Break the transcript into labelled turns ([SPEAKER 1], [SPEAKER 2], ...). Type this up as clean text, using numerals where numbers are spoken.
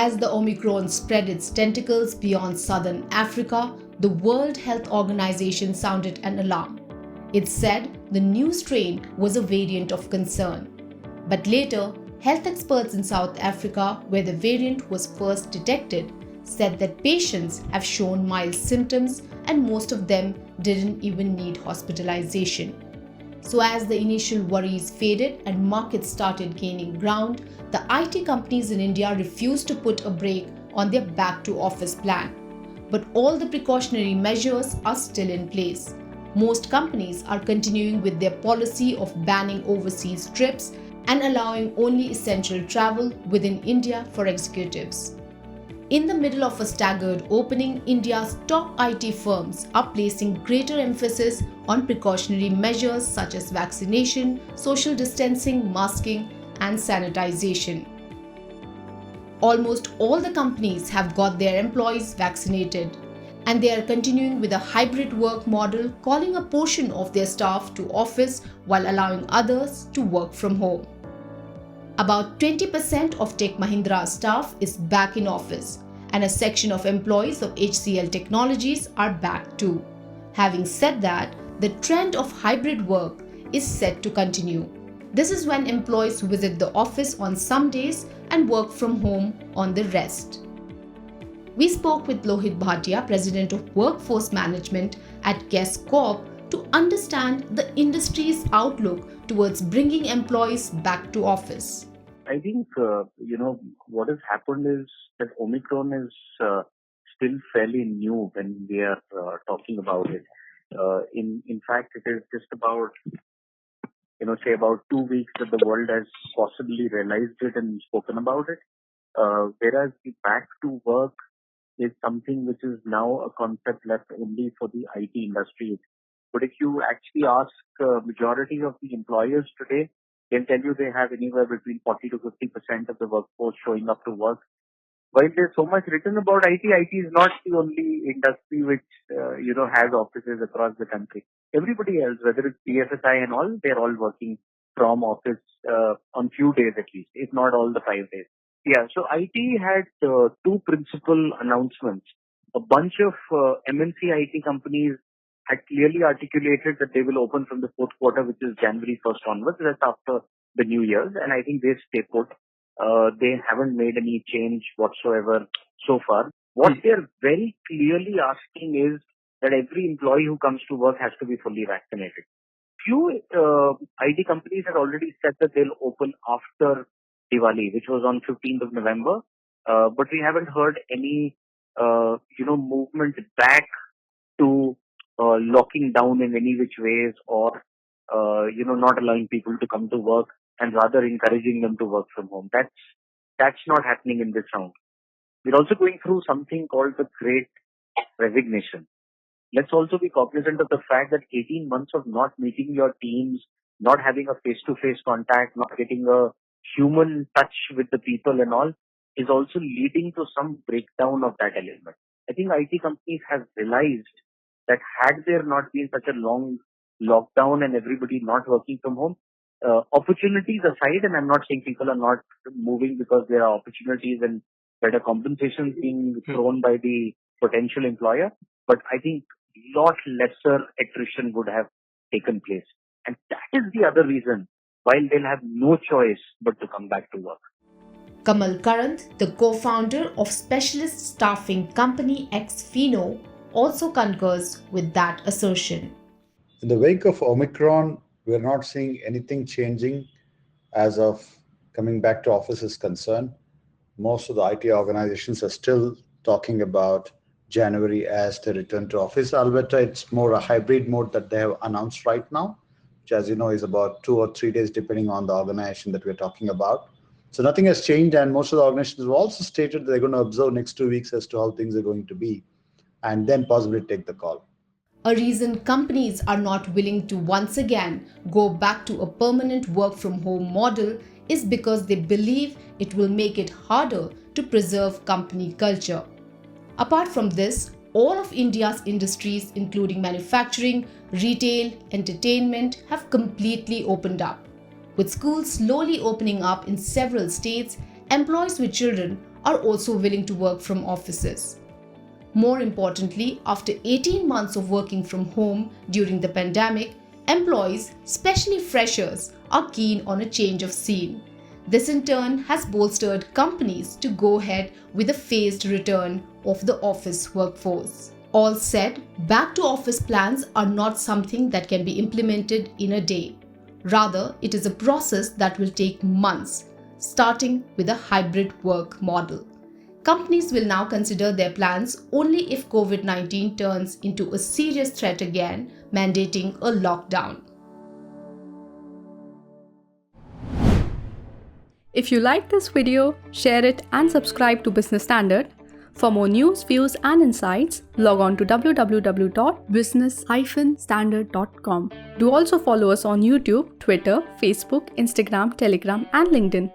[SPEAKER 1] As the Omicron spread its tentacles beyond southern Africa, the World Health Organization sounded an alarm. It said the new strain was a variant of concern. But later, health experts in South Africa, where the variant was first detected, said that patients have shown mild symptoms and most of them didn't even need hospitalization. So as the initial worries faded and markets started gaining ground, the IT companies in India refused to put a brake on their back to office plan. But all the precautionary measures are still in place. Most companies are continuing with their policy of banning overseas trips and allowing only essential travel within India for executives. In the middle of a staggered opening, India's top IT firms are placing greater emphasis on precautionary measures such as vaccination, social distancing, masking, and sanitization. Almost all the companies have got their employees vaccinated, and they are continuing with a hybrid work model, calling a portion of their staff to office while allowing others to work from home. About 20% of Tech Mahindra staff is back in office, and a section of employees of HCL Technologies are back too. Having said that, the trend of hybrid work is set to continue. This is when employees visit the office on some days and work from home on the rest. We spoke with Lohit Bhatia, President of Workforce Management at Guess Corp, to understand the industry's outlook towards bringing employees back to office.
[SPEAKER 2] I think, what has happened is that Omicron is still fairly new when we are talking about it. In fact, it is just about, say about 2 weeks that the world has possibly realized it and spoken about it. Whereas the back to work is something which is now a concept left only for the IT industry. But if you actually ask majority of the employers today, they'll tell you they have anywhere between 40 to 50% of the workforce showing up to work. While there's so much written about IT, IT is not the only industry which, has offices across the country. Everybody else, whether it's BFSI and all, they're all working from office on few days at least, if not all the 5 days. Yeah, so IT had two principal announcements. A bunch of MNC IT companies had clearly articulated that they will open from the fourth quarter, which is January 1st onwards. That's after the New Year's, and I think they stay put. They haven't made any change whatsoever so far. What they're very clearly asking is that every employee who comes to work has to be fully vaccinated. Few IT companies had already said that they'll open after Diwali, which was on 15th of November, but we haven't heard any, movement back to locking down in any which ways or, not allowing people to come to work and rather encouraging them to work from home. That's not happening in this round. We're also going through something called the Great Resignation. Let's also be cognizant of the fact that 18 months of not meeting your teams, not having a face-to-face contact, not getting a human touch with the people and all is also leading to some breakdown of that element. I think IT companies have realized that had there not been such a long lockdown and everybody not working from home, opportunities aside, and I'm not saying people are not moving because there are opportunities and better compensations being thrown by the potential employer, but I think lot lesser attrition would have taken place. And that is the other reason why they'll have no choice but to come back to work.
[SPEAKER 1] Kamal Karant, the co-founder of specialist staffing company Xfino, also concurs with that assertion.
[SPEAKER 3] In the wake of Omicron, we're not seeing anything changing as of coming back to office is concerned. Most of the IT organizations are still talking about January as the return to office. Albeit it's more a hybrid mode that they have announced right now, which as you know is about 2 or 3 days depending on the organization that we're talking about. So nothing has changed, and most of the organizations have also stated that they're going to observe next 2 weeks as to how things are going to be and then possibly take the call.
[SPEAKER 1] A reason companies are not willing to once again go back to a permanent work from home model is because they believe it will make it harder to preserve company culture. Apart from this, all of India's industries, including manufacturing, retail, entertainment, have completely opened up. With schools slowly opening up in several states, employees with children are also willing to work from offices. More importantly, after 18 months of working from home during the pandemic, employees, especially freshers, are keen on a change of scene. This in turn has bolstered companies to go ahead with a phased return of the office workforce. All said, back to office plans are not something that can be implemented in a day. Rather, it is a process that will take months, starting with a hybrid work model. Companies will now consider their plans only if COVID-19 turns into a serious threat again, mandating a lockdown.
[SPEAKER 4] If you like this video, share it and subscribe to Business Standard. For more news, views and insights, log on to www.business-standard.com. Do also follow us on YouTube, Twitter, Facebook, Instagram, Telegram and LinkedIn.